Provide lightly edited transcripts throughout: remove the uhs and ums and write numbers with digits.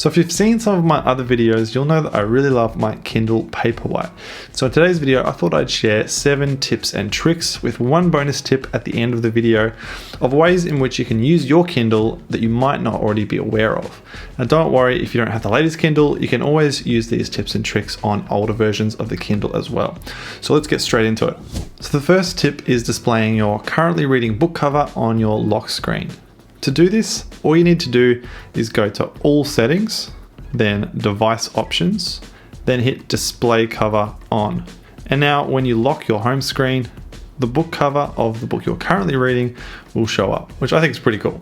So if you've seen some of my other videos, you'll know that I really love my Kindle Paperwhite. So in today's video, I thought I'd share 7 tips and tricks with one bonus tip at the end of the video of ways in which you can use your Kindle that you might not already be aware of. Now don't worry, if you don't have the latest Kindle, you can always use these tips and tricks on older versions of the Kindle as well. So let's get straight into it. So the first tip is displaying your currently reading book cover on your lock screen. To do this, all you need to do is go to All Settings, then Device Options, then hit Display Cover On. And now when you lock your home screen, the book cover of the book you're currently reading will show up, which I think is pretty cool.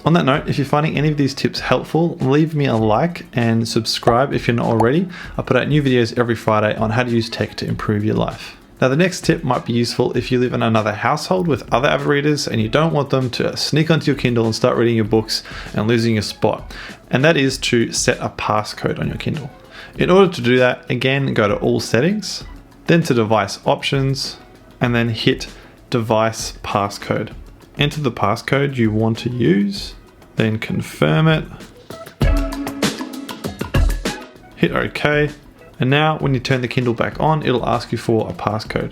On that note, if you're finding any of these tips helpful, leave me a like and subscribe if you're not already. I put out new videos every Friday on how to use tech to improve your life. Now the next tip might be useful if you live in another household with other avid readers and you don't want them to sneak onto your Kindle and start reading your books and losing your spot. And that is to set a passcode on your Kindle. In order to do that, again, go to All Settings, then to Device Options, and then hit Device Passcode. Enter the passcode you want to use, then confirm it, hit OK. And now when you turn the Kindle back on, it'll ask you for a passcode.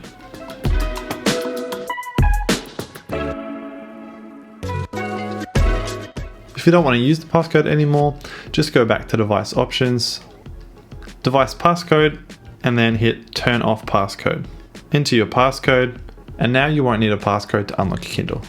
If you don't want to use the passcode anymore, just go back to Device Options, Device Passcode, and then hit Turn Off Passcode. Enter your passcode, and now you won't need a passcode to unlock your Kindle.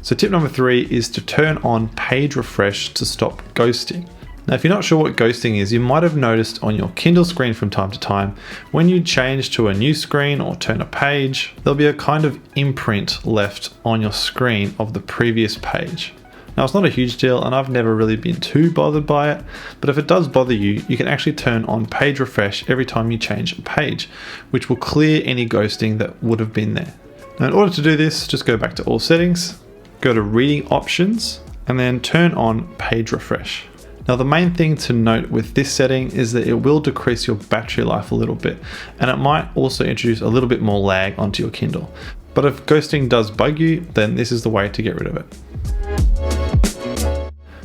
So tip number 3 is to turn on page refresh to stop ghosting. Now if you're not sure what ghosting is, you might have noticed on your Kindle screen from time to time, when you change to a new screen or turn a page, there'll be a kind of imprint left on your screen of the previous page. Now it's not a huge deal and I've never really been too bothered by it, but if it does bother you, you can actually turn on page refresh every time you change a page, which will clear any ghosting that would have been there. Now in order to do this, just go back to All Settings, go to Reading Options, and then turn on Page Refresh. Now the main thing to note with this setting is that it will decrease your battery life a little bit, and it might also introduce a little bit more lag onto your Kindle. But if ghosting does bug you, then this is the way to get rid of it.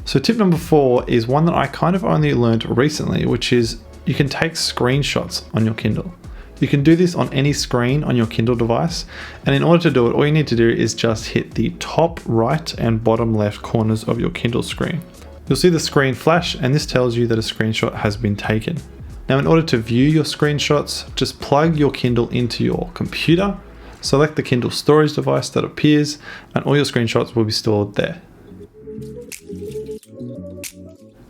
So tip number 4 is one that I kind of only learned recently, which is you can take screenshots on your Kindle. You can do this on any screen on your Kindle device, and in order to do it, all you need to do is just hit the top right and bottom left corners of your Kindle screen. You'll see the screen flash, and this tells you that a screenshot has been taken. Now in order to view your screenshots, just plug your Kindle into your computer, select the Kindle storage device that appears, and all your screenshots will be stored there.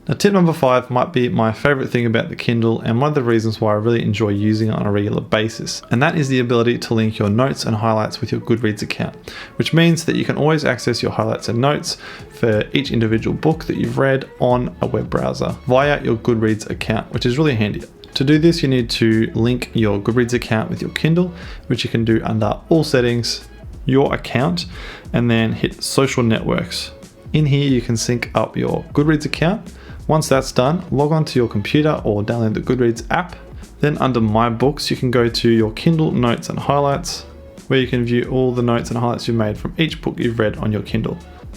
Now tip number 5 might be my favorite thing about the Kindle and one of the reasons why I really enjoy using it on a regular basis, and that is the ability to link your notes and highlights with your Goodreads account, which means that you can always access your highlights and notes for each individual book that you've read on a web browser via your Goodreads account, which is really handy. To do this, you need to link your Goodreads account with your Kindle, which you can do under All Settings, Your Account, and then hit Social Networks. In here, you can sync up your Goodreads account. Once that's done, log on to your computer or download the Goodreads app. Then under My Books, you can go to your Kindle Notes and Highlights, where you can view all the notes and highlights you've made from each book you've read on your Kindle.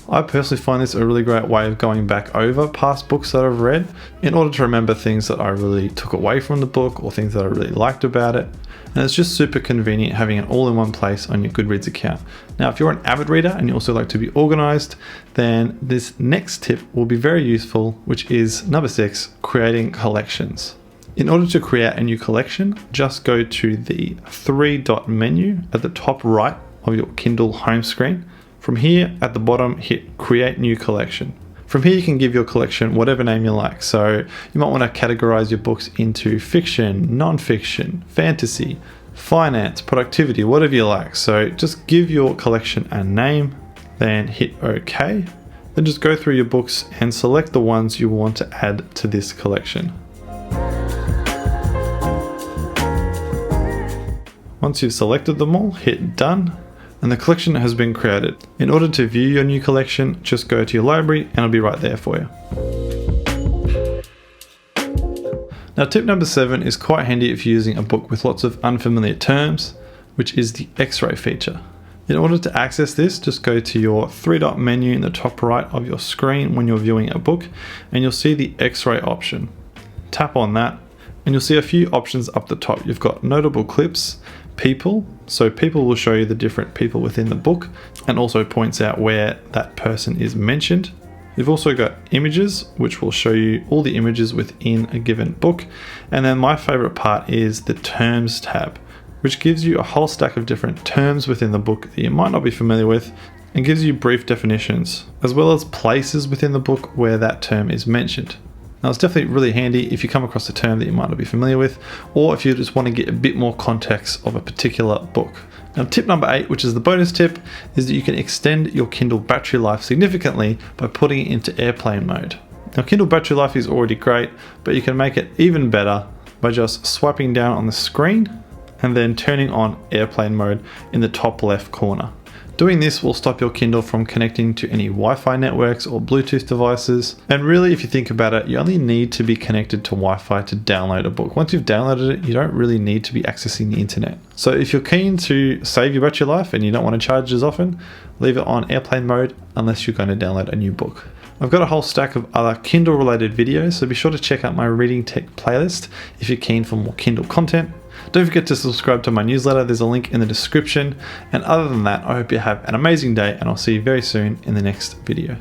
I personally find this a really great way of going back over past books that I've read in order to remember things that I really took away from the book or things that I really liked about it. And it's just super convenient having it all in one place on your Goodreads account. Now, if you're an avid reader and you also like to be organized, then this next tip will be very useful, which is number 6, creating collections. In order to create a new collection, just go to the 3-dot menu at the top right of your Kindle home screen. From here at the bottom, hit Create New Collection. From here you can give your collection whatever name you like. So you might want to categorize your books into fiction, non-fiction, fantasy, finance, productivity, whatever you like. So just give your collection a name, then hit OK. Then just go through your books and select the ones you want to add to this collection. Once you've selected them all, hit Done, and the collection has been created. In order to view your new collection, just go to your library and it'll be right there for you. Now tip number 7 is quite handy if you're using a book with lots of unfamiliar terms, which is the Xray feature. In order to access this, just go to your three-dot menu in the top right of your screen when you're viewing a book, and you'll see the X-ray option. Tap on that, and you'll see a few options up the top. You've got notable clips, people, so people will show you the different people within the book, and also points out where that person is mentioned. You've also got images, which will show you all the images within a given book. And then my favorite part is the terms tab, which gives you a whole stack of different terms within the book that you might not be familiar with, and gives you brief definitions, as well as places within the book where that term is mentioned. Now, it's definitely really handy if you come across a term that you might not be familiar with, or if you just want to get a bit more context of a particular book. Now, tip number 8, which is the bonus tip, is that you can extend your Kindle battery life significantly by putting it into airplane mode. Now, Kindle battery life is already great, but you can make it even better by just swiping down on the screen and then turning on airplane mode in the top left corner. Doing this will stop your Kindle from connecting to any Wi-Fi networks or Bluetooth devices. And really, if you think about it, you only need to be connected to Wi-Fi to download a book. Once you've downloaded it, you don't really need to be accessing the internet. So if you're keen to save your battery life and you don't want to charge as often, leave it on airplane mode unless you're going to download a new book. I've got a whole stack of other Kindle related videos, so be sure to check out my reading tech playlist if you're keen for more Kindle content. Don't forget to subscribe to my newsletter, there's a link in the description. And other than that, I hope you have an amazing day, and I'll see you very soon in the next video.